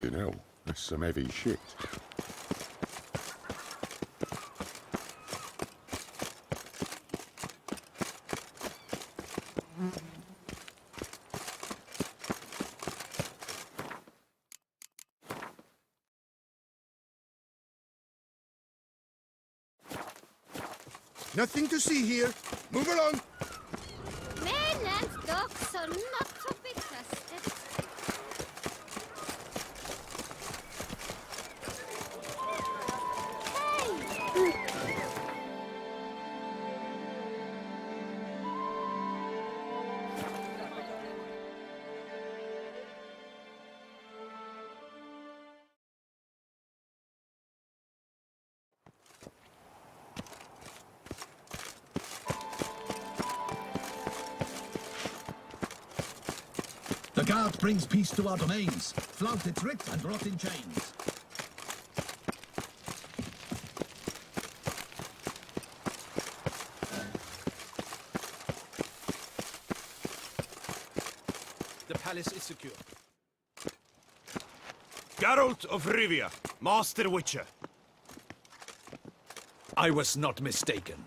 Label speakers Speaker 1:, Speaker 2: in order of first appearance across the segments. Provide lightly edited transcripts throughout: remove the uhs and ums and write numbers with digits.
Speaker 1: Fucking hell, that's some heavy shit.
Speaker 2: Nothing to see here. Move along.
Speaker 3: Men and dogs are not to be trusted. Hey!
Speaker 4: The guard brings peace to our domains. Flout its writ and rot in chains.
Speaker 5: The palace is secure.
Speaker 6: Geralt of Rivia, Master Witcher.
Speaker 5: I was not mistaken.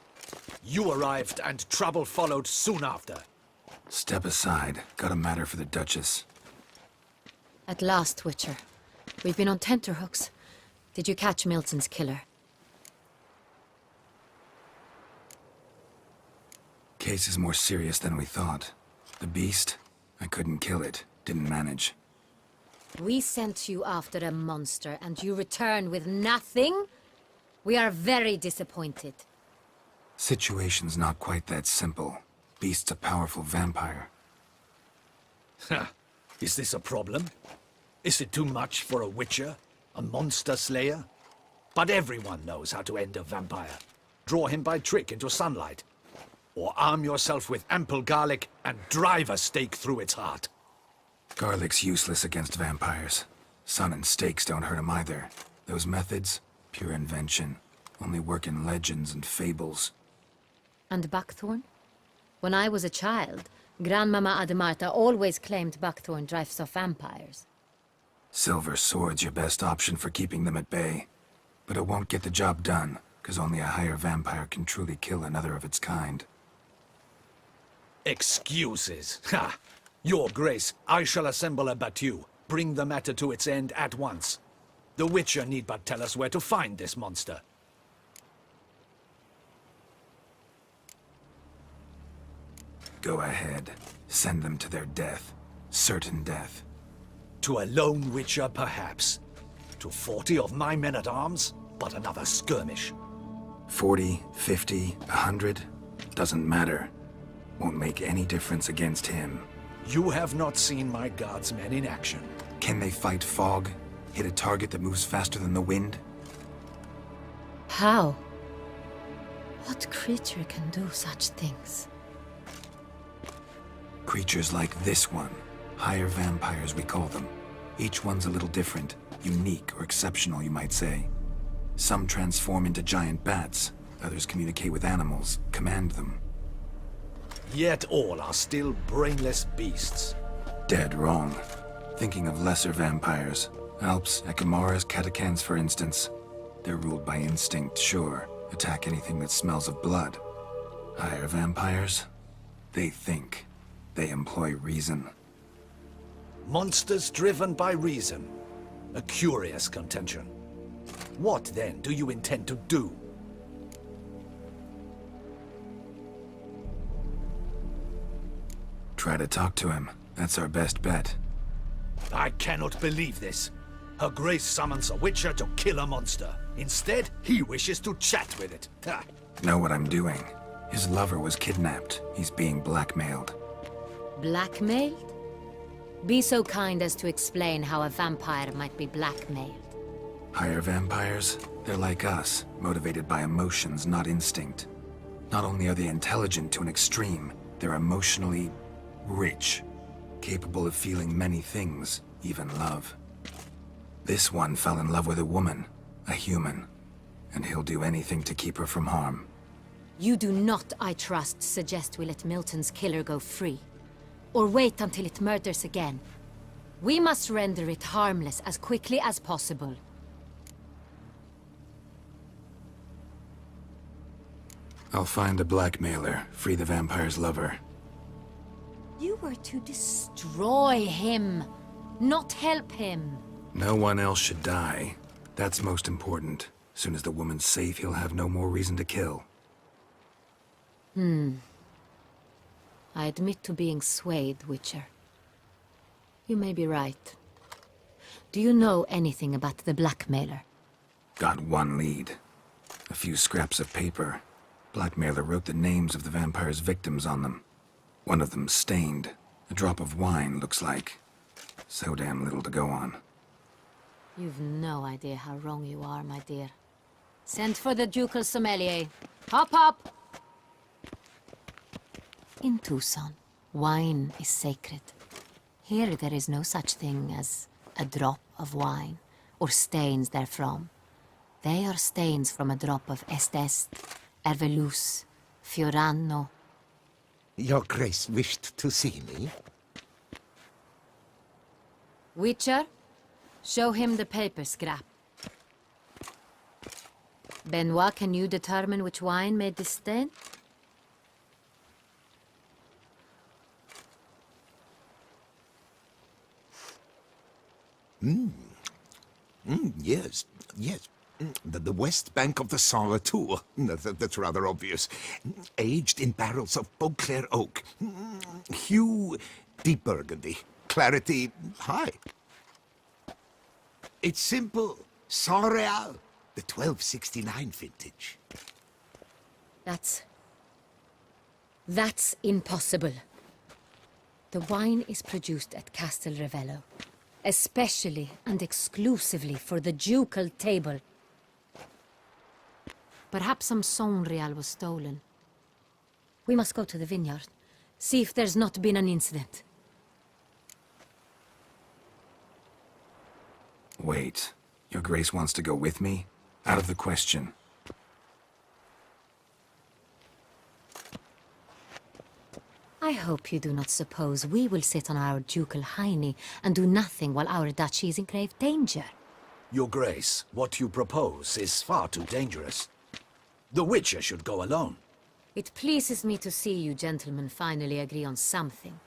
Speaker 5: You arrived and trouble followed soon after.
Speaker 7: Step aside. Got a matter for the Duchess.
Speaker 8: At last, Witcher. We've been on tenterhooks. Did you catch Milton's killer?
Speaker 7: Case is more serious than we thought. The beast? I couldn't kill it. Didn't manage.
Speaker 8: We sent you after a monster, and you return with nothing? We are very disappointed.
Speaker 7: Situation's not quite that simple. Beast's a powerful vampire.
Speaker 5: Ha! Is this a problem? Is it too much for a witcher? A monster slayer? But everyone knows how to end a vampire. Draw him by trick into sunlight. Or arm yourself with ample garlic and drive a stake through its heart.
Speaker 7: Garlic's useless against vampires. Sun and stakes don't hurt him either. Those methods, pure invention. Only work in legends and fables.
Speaker 8: And buckthorn? When I was a child, Grandmama Ademarta always claimed buckthorn drives off vampires.
Speaker 7: Silver sword's your best option for keeping them at bay. But it won't get the job done, because only a higher vampire can truly kill another of its kind.
Speaker 5: Excuses. Ha! Your Grace, I shall assemble a battue. Bring the matter to its end at once. The Witcher need but tell us where to find this monster.
Speaker 7: Go ahead. Send them to their death. Certain death.
Speaker 5: To a lone Witcher, perhaps. To 40 of my men-at-arms, but another skirmish.
Speaker 7: 40, 50, 100? Doesn't matter. Won't make any difference against him.
Speaker 5: You have not seen my guardsmen in action.
Speaker 7: Can they fight fog? Hit a target that moves faster than the wind?
Speaker 8: How? What creature can do such things?
Speaker 7: Creatures like this one. Higher vampires, we call them. Each one's a little different. Unique or exceptional, you might say. Some transform into giant bats. Others communicate with animals, command them.
Speaker 5: Yet all are still brainless beasts.
Speaker 7: Dead wrong. Thinking of lesser vampires. Alps, Echimaras, Catacans, for instance. They're ruled by instinct, sure. Attack anything that smells of blood. Higher vampires? They think. They employ reason.
Speaker 5: Monsters driven by reason. A curious contention. What, then, do you intend to do?
Speaker 7: Try to talk to him. That's our best bet.
Speaker 5: I cannot believe this. Her Grace summons a Witcher to kill a monster. Instead, he wishes to chat with it. Ha!
Speaker 7: Know what I'm doing. His lover was kidnapped. He's being blackmailed.
Speaker 8: Blackmailed? Be so kind as to explain how a vampire might be blackmailed.
Speaker 7: Higher vampires? They're like us, motivated by emotions, not instinct. Not only are they intelligent to an extreme, they're emotionally rich, capable of feeling many things, even love. This one fell in love with a woman, a human, and he'll do anything to keep her from harm.
Speaker 8: You do not, I trust, suggest we let Milton's killer go free. Or wait until it murders again. We must render it harmless as quickly as possible.
Speaker 7: I'll find a blackmailer, free the vampire's lover.
Speaker 8: You were to destroy him, not help him.
Speaker 7: No one else should die. That's most important. Soon as the woman's safe, he'll have no more reason to kill.
Speaker 8: I admit to being swayed, Witcher. You may be right. Do you know anything about the blackmailer?
Speaker 7: Got one lead. A few scraps of paper. Blackmailer wrote the names of the vampire's victims on them. One of them stained. A drop of wine, looks like. So damn little to go on.
Speaker 8: You've no idea how wrong you are, my dear. Send for the ducal sommelier. Hop, hop! In Tucson, wine is sacred. Here there is no such thing as a drop of wine, or stains therefrom. They are stains from a drop of Est, Ervelus, Fiorano.
Speaker 2: Your Grace wished to see me?
Speaker 8: Witcher, show him the paper scrap. Benoit, can you determine which wine made this stain?
Speaker 2: Yes, yes. The west bank of the Saar too. That's rather obvious. Aged in barrels of Beauclair oak. Hue, deep burgundy. Clarity, high. It's simple. Saint Real, the 1269 vintage.
Speaker 8: That's impossible. The wine is produced at Castel Ravello, especially and exclusively for the ducal table. Perhaps some Saint Real was stolen. We must go to the vineyard, see if there's not been an incident.
Speaker 7: Wait. Your Grace wants to go with me? Out of the question.
Speaker 8: I hope you do not suppose we will sit on our ducal hiney and do nothing while our duchy is in grave danger.
Speaker 5: Your Grace, what you propose is far too dangerous. The Witcher should go alone.
Speaker 8: It pleases me to see you gentlemen finally agree on something.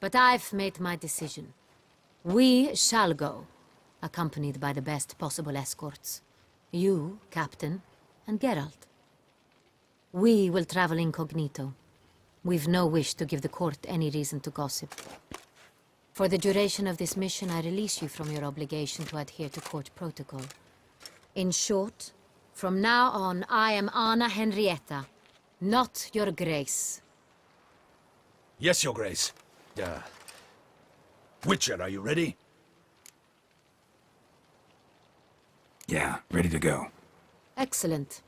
Speaker 8: But I've made my decision. We shall go, accompanied by the best possible escorts. You, Captain, and Geralt. We will travel incognito. We've no wish to give the court any reason to gossip. For the duration of this mission, I release you from your obligation to adhere to court protocol. In short, from now on, I am Anna Henrietta, not your Grace.
Speaker 5: Yes, Your Grace. Witcher, are you ready?
Speaker 7: Yeah, ready to go.
Speaker 8: Excellent.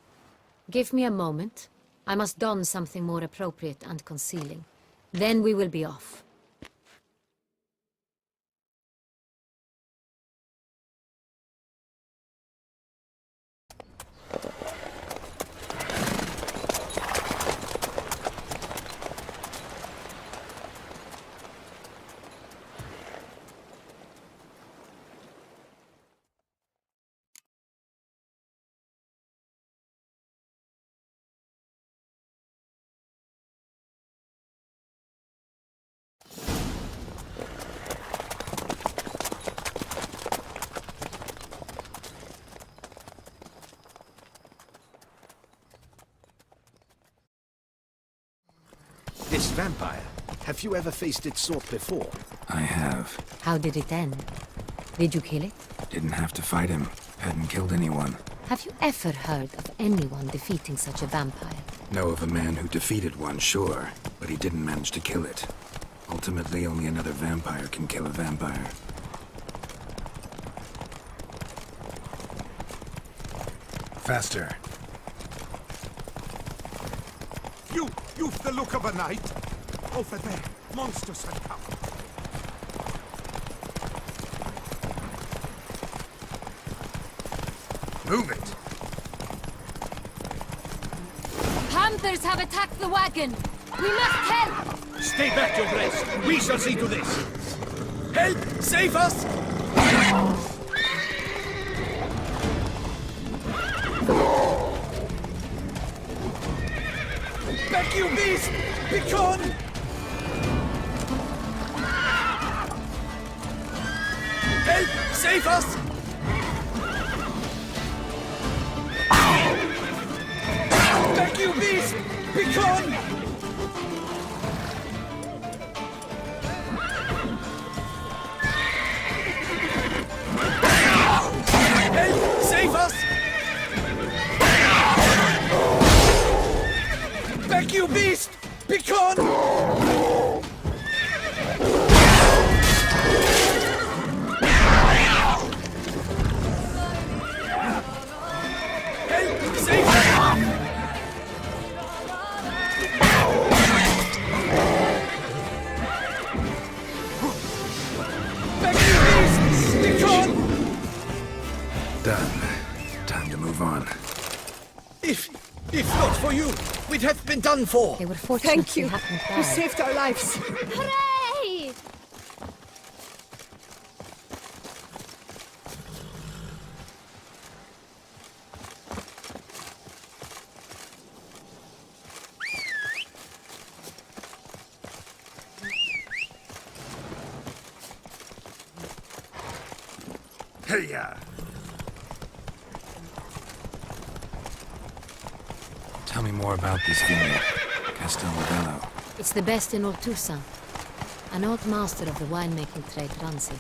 Speaker 8: Give me a moment. I must don something more appropriate and concealing. Then we will be off.
Speaker 5: This vampire, have you ever faced its sort before?
Speaker 7: I have.
Speaker 8: How did it end? Did you kill it?
Speaker 7: Didn't have to fight him. Hadn't killed anyone.
Speaker 8: Have you ever heard of anyone defeating such a vampire?
Speaker 7: Know of a man who defeated one, sure, but he didn't manage to kill it. Ultimately, only another vampire can kill a vampire. Faster.
Speaker 2: You've the look of a knight. Over there, monsters have come.
Speaker 7: Move it!
Speaker 8: Panthers have attacked the wagon! We must help!
Speaker 5: Stay back, Your Grace. We shall see to this. Help! Save us! Back, you beast! Begone! Help! Save us! Back, you beast! Begone! Help! Save us! Back, you beast! Begone! Help! Save us! Back, you beast! Begone!
Speaker 7: Done. Time to move on.
Speaker 5: If not for you, we'd have been done for.
Speaker 8: They were fortunate
Speaker 9: Thank you.
Speaker 8: they happened
Speaker 9: You
Speaker 8: there.
Speaker 9: saved our lives.
Speaker 3: Hooray!
Speaker 7: Hey-ya! Tell me more about this vineyard, Castelmodello.
Speaker 8: It's the best in all Toussaint. An old master of the winemaking trade runs it.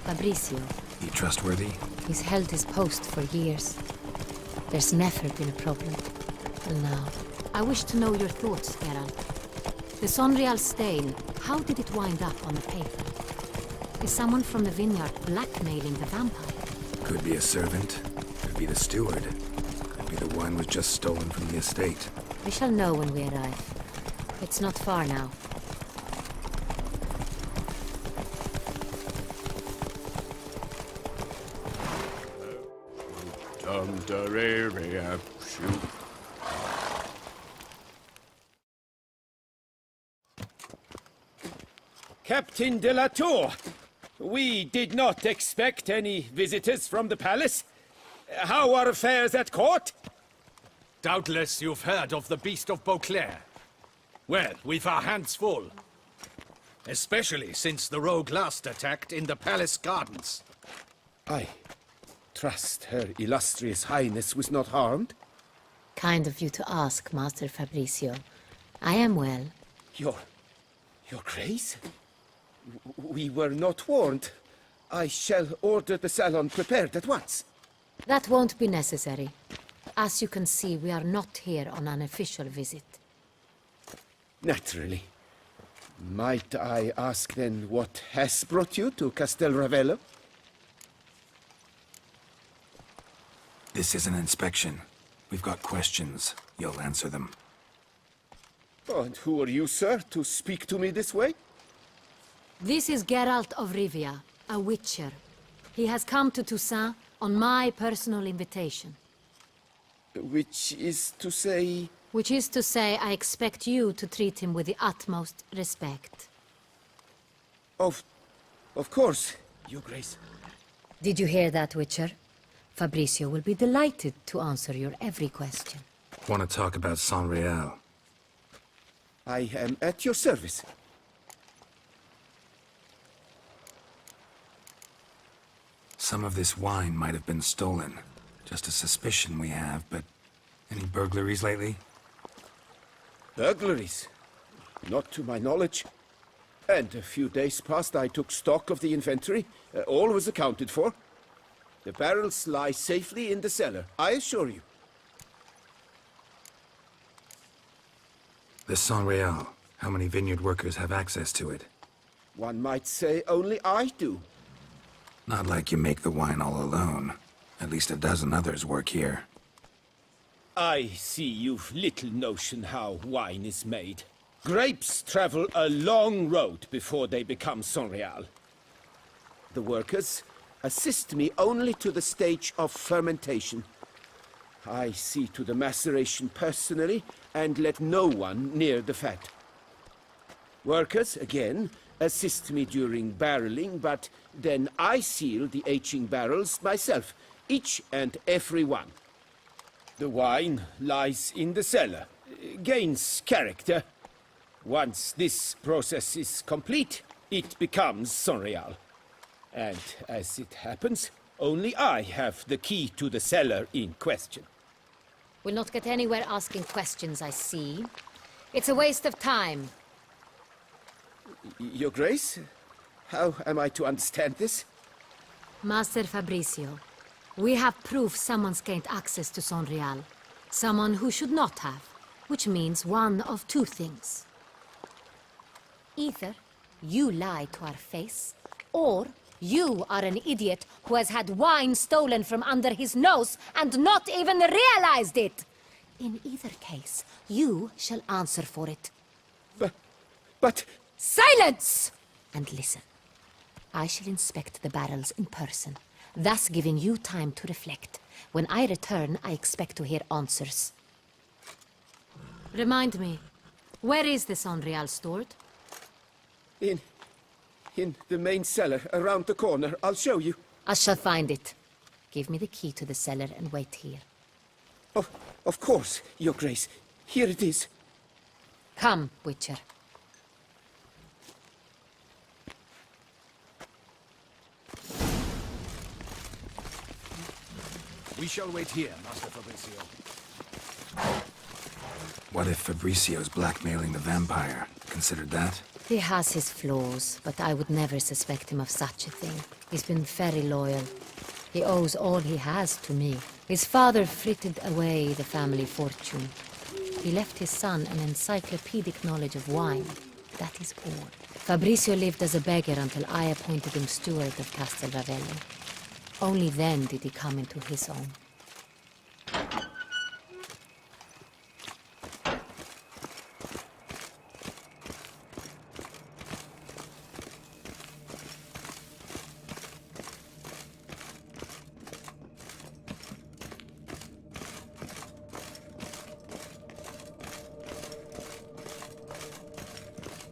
Speaker 8: Fabricio.
Speaker 7: He trustworthy?
Speaker 8: He's held his post for years. There's never been a problem. Till now. I wish to know your thoughts, Geralt. The Sonreal stain, how did it wind up on the paper? Is someone from the vineyard blackmailing the vampire?
Speaker 7: Could be a servant, could be the steward, could be the wine was just stolen from the estate.
Speaker 8: We shall know when we arrive. It's not far now.
Speaker 6: Captain de la Tour, we did not expect any visitors from the palace. How are affairs at court?
Speaker 5: Doubtless you've heard of the Beast of Beauclair. Well, we've our hands full. Especially since the rogue last attacked in the palace gardens.
Speaker 6: I trust Her Illustrious Highness was not harmed.
Speaker 8: Kind of you to ask, Master Fabricio. I am well.
Speaker 6: Your Grace? We were not warned. I shall order the salon prepared at once.
Speaker 8: That won't be necessary. As you can see, we are not here on an official visit.
Speaker 6: Naturally. Might I ask then what has brought you to Castel Ravello?
Speaker 7: This is an inspection. We've got questions. You'll answer them.
Speaker 6: And who are you, sir, to speak to me this way?
Speaker 8: This is Geralt of Rivia, a witcher. He has come to Toussaint on my personal invitation.
Speaker 6: Which is to say...
Speaker 8: Which is to say, I expect you to treat him with the utmost respect.
Speaker 6: Of course, Your Grace.
Speaker 8: Did you hear that, Witcher? Fabricio will be delighted to answer your every question.
Speaker 7: Want to talk about Sonreal?
Speaker 6: I am at your service.
Speaker 7: Some of this wine might have been stolen. Just a suspicion we have, but any burglaries lately?
Speaker 6: Burglaries? Not to my knowledge. And a few days past I took stock of the inventory. All was accounted for. The barrels lie safely in the cellar, I assure you.
Speaker 7: This Sonreal, how many vineyard workers have access to it?
Speaker 6: One might say only I do.
Speaker 7: Not like you make the wine all alone. At least a dozen others work here.
Speaker 6: I see you've little notion how wine is made. Grapes travel a long road before they become Sonreal. The workers assist me only to the stage of fermentation. I see to the maceration personally and let no one near the fat. Workers, again, assist me during barreling, but then I seal the aging barrels myself, each and every one. The wine lies in the cellar, gains character. Once this process is complete, it becomes Sonreal. And as it happens, only I have the key to the cellar in question.
Speaker 8: We'll not get anywhere asking questions, I see. It's a waste of time.
Speaker 6: Your Grace? How am I to understand this?
Speaker 8: Master Fabricio, we have proof someone's gained access to Sonreal. Someone who should not have, which means one of two things. Either you lie to our face, or you are an idiot who has had wine stolen from under his nose and not even realized it. In either case, you shall answer for it.
Speaker 6: But...
Speaker 8: Silence! And listen. I shall inspect the barrels in person, thus giving you time to reflect. When I return, I expect to hear answers. Remind me, where is the Sonreal stored?
Speaker 6: In the main cellar, around the corner. I'll show you.
Speaker 8: I shall find it. Give me the key to the cellar and wait here.
Speaker 6: Of course, Your Grace. Here it is.
Speaker 8: Come, Witcher.
Speaker 5: We shall wait here, Master Fabricio.
Speaker 7: What if Fabricio's blackmailing the vampire? Considered that?
Speaker 8: He has his flaws, but I would never suspect him of such a thing. He's been very loyal. He owes all he has to me. His father frittered away the family fortune. He left his son an encyclopedic knowledge of wine. That is all. Fabricio lived as a beggar until I appointed him steward of Castel Ravello. Only then did he come into his own.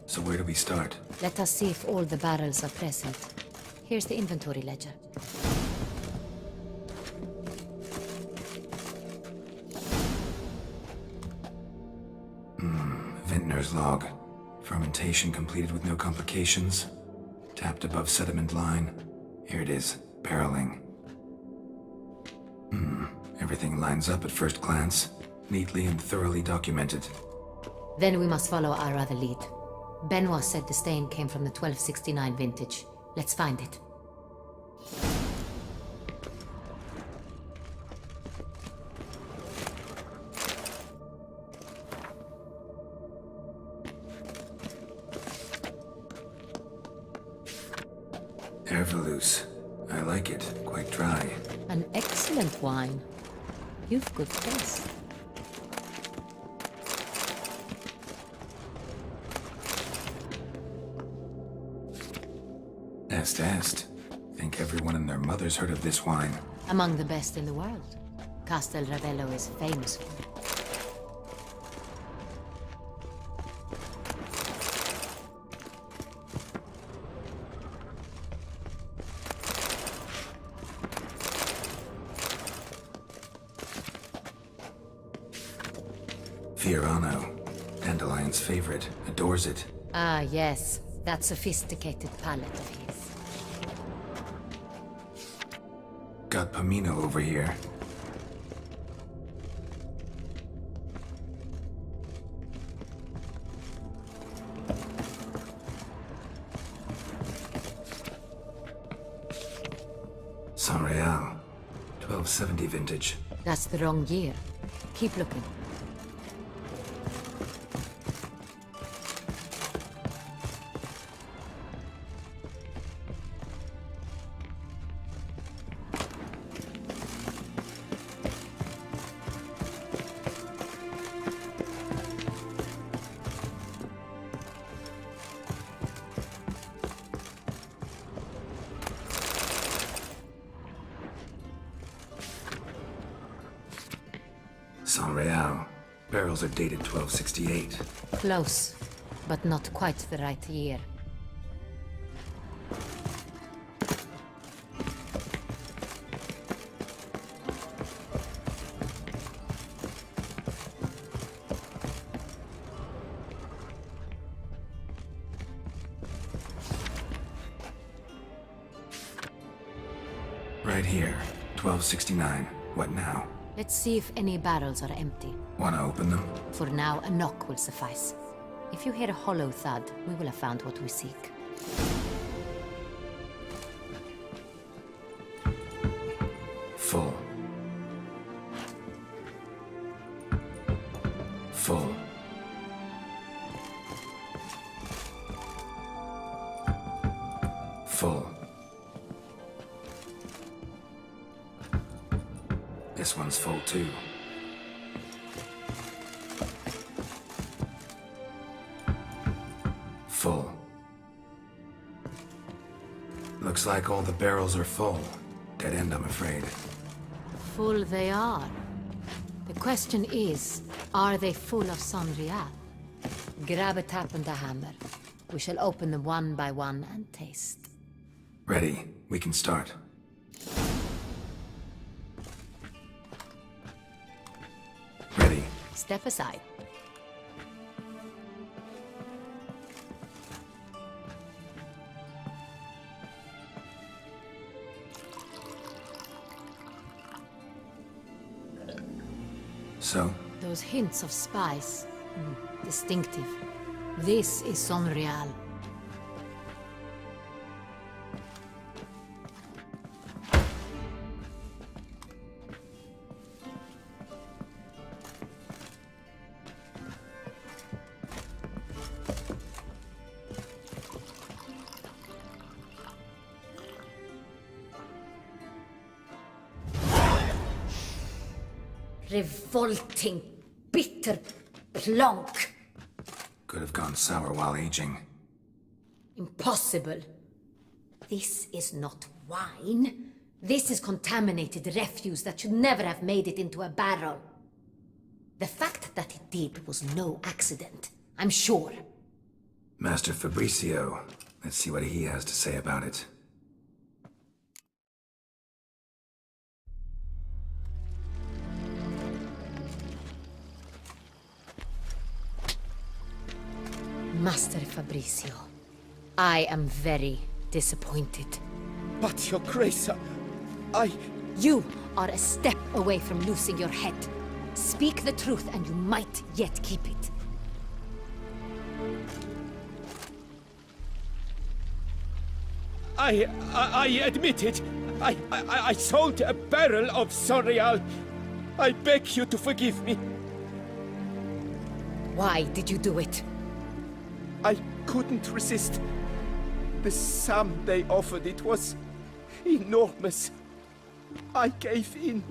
Speaker 7: So where do we start?
Speaker 8: Let us see if all the barrels are present. Here's the inventory ledger.
Speaker 7: Vintner's log. Fermentation completed with no complications. Tapped above sediment line. Here it is. Barreling. Everything lines up at first glance. Neatly and thoroughly documented.
Speaker 8: Then we must follow our other lead. Benoit said the stain came from the 1269 vintage. Let's find it.
Speaker 7: Ervelous. I like it. Quite dry.
Speaker 8: An excellent wine. You've good taste.
Speaker 7: Est. Think everyone and their mother's heard of this wine.
Speaker 8: Among the best in the world. Castel Ravello is famous for it.
Speaker 7: Fiorano. Dandelion's favorite. Adores it.
Speaker 8: Ah, yes. That sophisticated palate of his.
Speaker 7: Got Pomino over here. Sonreal. 1270 vintage.
Speaker 8: That's the wrong year. Keep looking.
Speaker 7: Sonreal. Barrels are dated 1268.
Speaker 8: Close, but not quite the right year.
Speaker 7: Right here. 1269. What now?
Speaker 8: Let's see if any barrels are empty.
Speaker 7: Wanna open them?
Speaker 8: For now, a knock will suffice. If you hear a hollow thud, we will have found what we seek.
Speaker 7: Full. Full. Full. This one's full too. Full. Looks like all the barrels are full. Dead end, I'm afraid.
Speaker 8: Full they are. The question is, are they full of Sonreal? Grab a tap and a hammer. We shall open them one by one and taste.
Speaker 7: Ready. We can start. Ready.
Speaker 8: Step aside.
Speaker 7: So?
Speaker 8: Those hints of spice. Distinctive. This is Sonreal. Revolting, bitter plonk.
Speaker 7: Could have gone sour while aging.
Speaker 8: Impossible. This is not wine. This is contaminated refuse that should never have made it into a barrel. The fact that it did was no accident, I'm sure.
Speaker 7: Master Fabricio. Let's see what he has to say about it.
Speaker 8: Master Fabricio, I am very disappointed.
Speaker 6: But, Your Grace, I...
Speaker 8: You are a step away from losing your head. Speak the truth and you might yet keep it.
Speaker 6: I admit it. I sold a barrel of Sonreal. I beg you to forgive me.
Speaker 8: Why did you do it?
Speaker 6: I couldn't resist. The sum they offered, it was enormous. I gave in.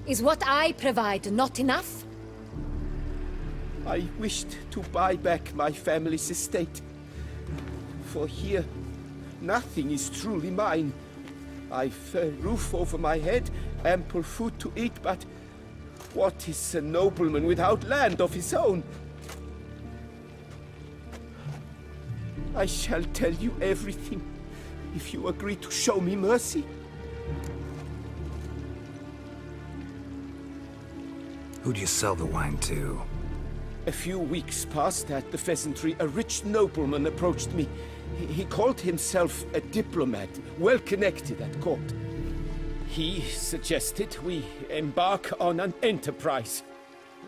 Speaker 8: Is what I provide not enough?
Speaker 6: I wished to buy back my family's estate. For here, nothing is truly mine. I've a roof over my head, ample food to eat, but what is a nobleman without land of his own? I shall tell you everything, if you agree to show me mercy.
Speaker 7: Who'd you sell the wine to?
Speaker 6: A few weeks past at the pheasantry, a rich nobleman approached me. He called himself a diplomat, well connected at court. He suggested we embark on an enterprise.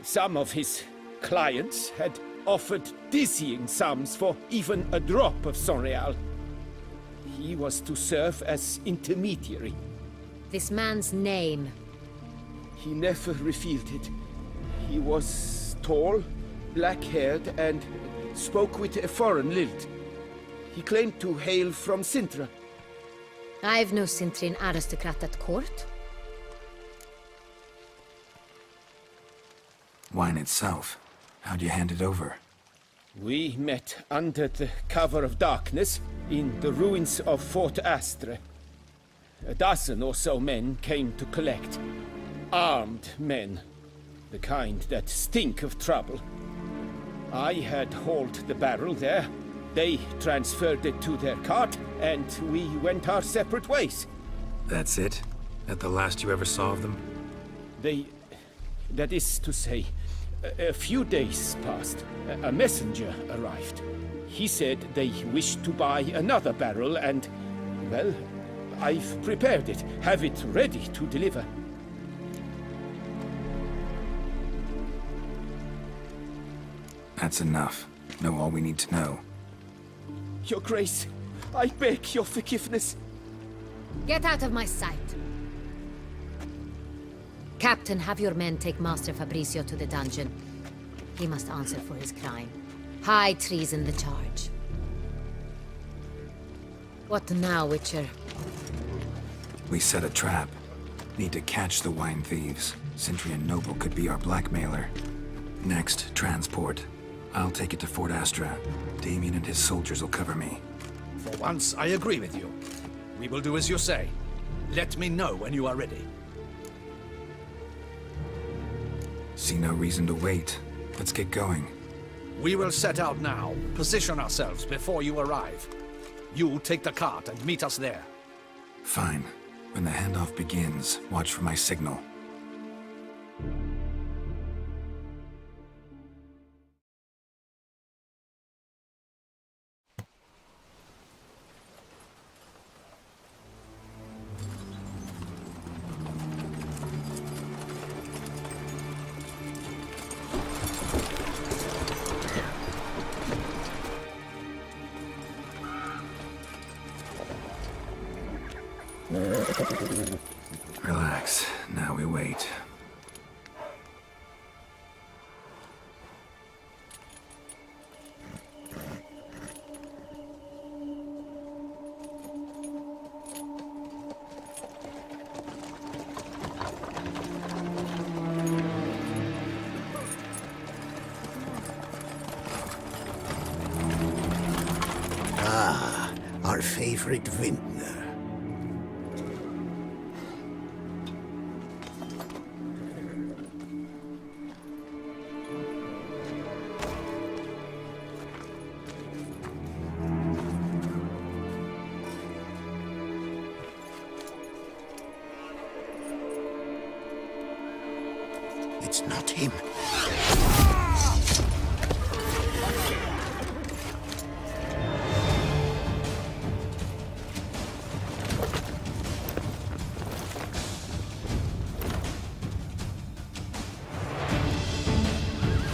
Speaker 6: Some of his clients had offered dizzying sums for even a drop of Sonreal. He was to serve as intermediary.
Speaker 8: This man's name.
Speaker 6: He never revealed it. He was tall, black-haired, and spoke with a foreign lilt. He claimed to hail from Sintra.
Speaker 8: I've no Cintrin aristocrat at court.
Speaker 7: Wine itself. How'd you hand it over?
Speaker 6: We met under the cover of darkness in the ruins of Fort Astre. A dozen or so men came to collect. Armed men. The kind that stink of trouble. I had hauled the barrel there. They transferred it to their cart, and we went our separate ways.
Speaker 7: That's it? That the last you ever saw of them?
Speaker 6: That is to say, a few days passed. A messenger arrived. He said they wished to buy another barrel and, well, I've prepared it, have it ready to deliver.
Speaker 7: That's enough. Know all we need to know.
Speaker 6: Your Grace, I beg your forgiveness.
Speaker 8: Get out of my sight. Captain, have your men take Master Fabrizio to the dungeon. He must answer for his crime. High treason the charge. What now, Witcher?
Speaker 7: We set a trap. Need to catch the wine thieves. Sentry and Noble could be our blackmailer. Next, transport. I'll take it to Fort Astra. Damien and his soldiers will cover me.
Speaker 5: For once, I agree with you. We will do as you say. Let me know when you are ready.
Speaker 7: See no reason to wait. Let's get going.
Speaker 5: We will set out now. Position ourselves before you arrive. You take the cart and meet us there.
Speaker 7: Fine. When the handoff begins, watch for my signal. Relax. Now we wait.
Speaker 2: Our favorite vintner. It's not him.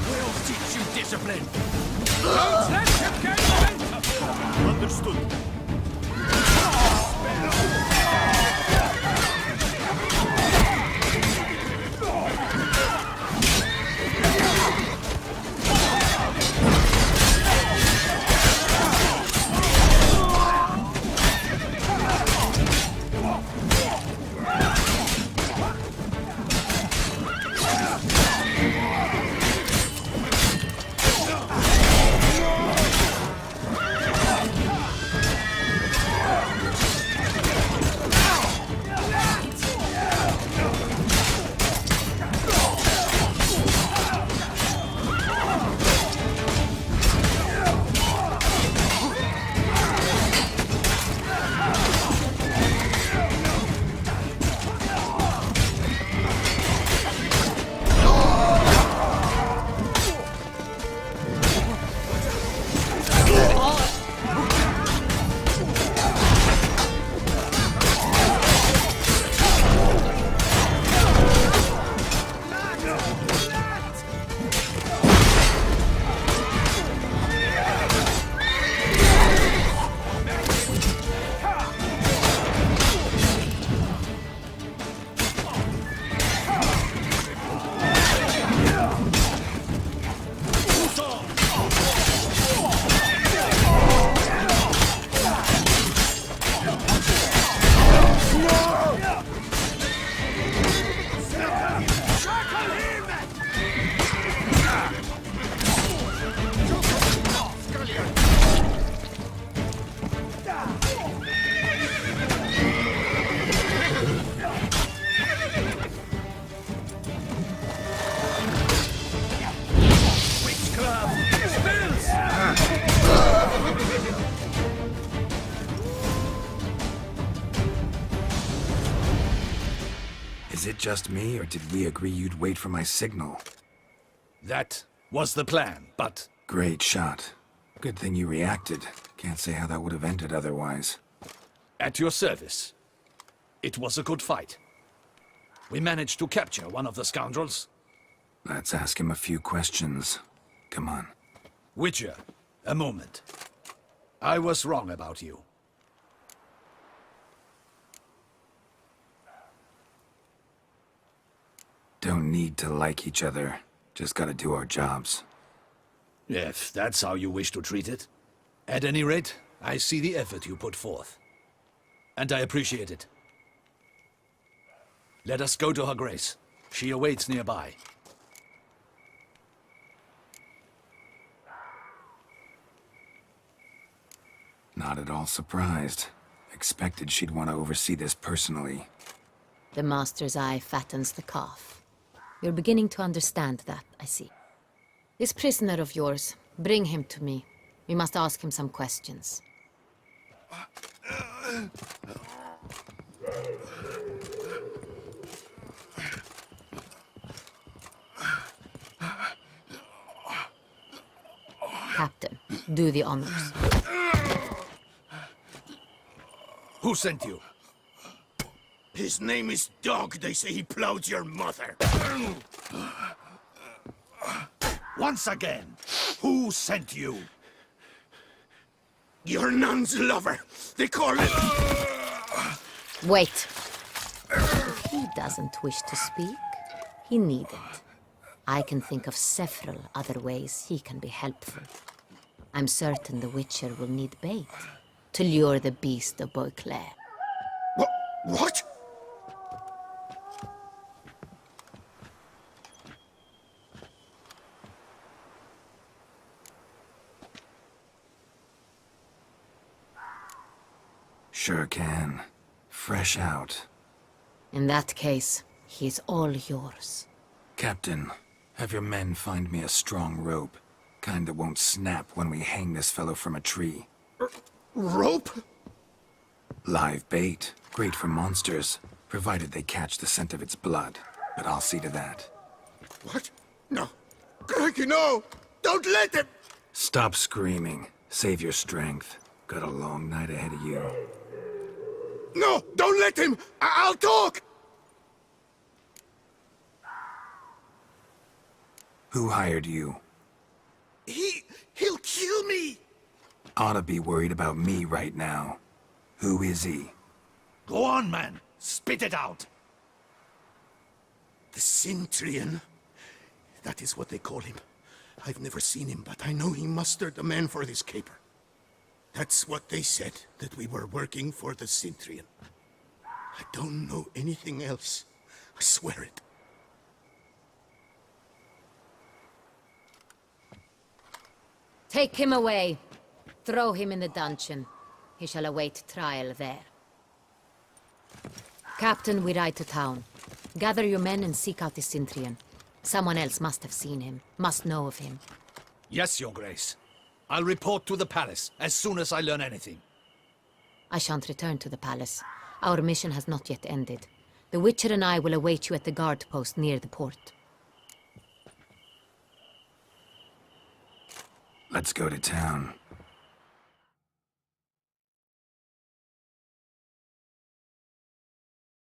Speaker 5: We'll teach you discipline. Don't let him get momentum. Understood.
Speaker 7: Is it just me, or did we agree you'd wait for my signal?
Speaker 5: That was the plan, but
Speaker 7: Great shot. Good thing you reacted. Can't say how that would have ended otherwise.
Speaker 5: at your service. It was a good fight. We managed to capture one of the scoundrels.
Speaker 7: Let's ask him a few questions. Come on.
Speaker 5: Witcher, a moment. I was wrong about you.
Speaker 7: Don't need to like each other. Just gotta do our jobs.
Speaker 5: If that's how you wish to treat it. At any rate, I see the effort you put forth. And I appreciate it. Let us go to her grace. She awaits nearby.
Speaker 7: Not at all surprised. Expected she'd want to oversee this personally.
Speaker 8: The master's eye fattens the calf. You're beginning to understand that, I see. This prisoner of yours, bring him to me. We must ask him some questions. Captain, do the honors.
Speaker 5: Who sent you?
Speaker 9: His name is Dog. They say he plowed your mother.
Speaker 5: Once again, who sent you?
Speaker 9: Your nun's lover. They call it...
Speaker 8: Wait. If he doesn't wish to speak, he needn't. I can think of several other ways he can be helpful. I'm certain the Witcher will need bait to lure the beast of Beauclair.
Speaker 9: What?
Speaker 7: Sure can. Fresh out.
Speaker 8: In that case, he's all yours.
Speaker 7: Captain, have your men find me a strong rope. Kind that won't snap when we hang this fellow from a tree.
Speaker 9: Rope?
Speaker 7: Live bait. Great for monsters, provided they catch the scent of its blood. But I'll see to that.
Speaker 9: What? No. Crikey, no! Don't let him!
Speaker 7: Stop screaming. Save your strength. Got a long night ahead of you.
Speaker 9: No! Don't let him! I'll talk!
Speaker 7: Who hired you?
Speaker 9: He'll kill me!
Speaker 7: Oughta be worried about me right now. Who is he?
Speaker 5: Go on, man. Spit it out.
Speaker 9: The Cintrian. That is what they call him. I've never seen him, but I know he mustered the men for this caper. That's what they said, that we were working for the Cintrian. I don't know anything else. I swear it.
Speaker 8: Take him away. Throw him in the dungeon. He shall await trial there. Captain, we ride to town. Gather your men and seek out the Cintrian. Someone else must have seen him, must know of him.
Speaker 5: Yes, Your Grace. I'll report to the palace as soon as I learn anything.
Speaker 8: I shan't return to the palace. Our mission has not yet ended. The Witcher and I will await you at the guard post near the port.
Speaker 7: Let's go to town.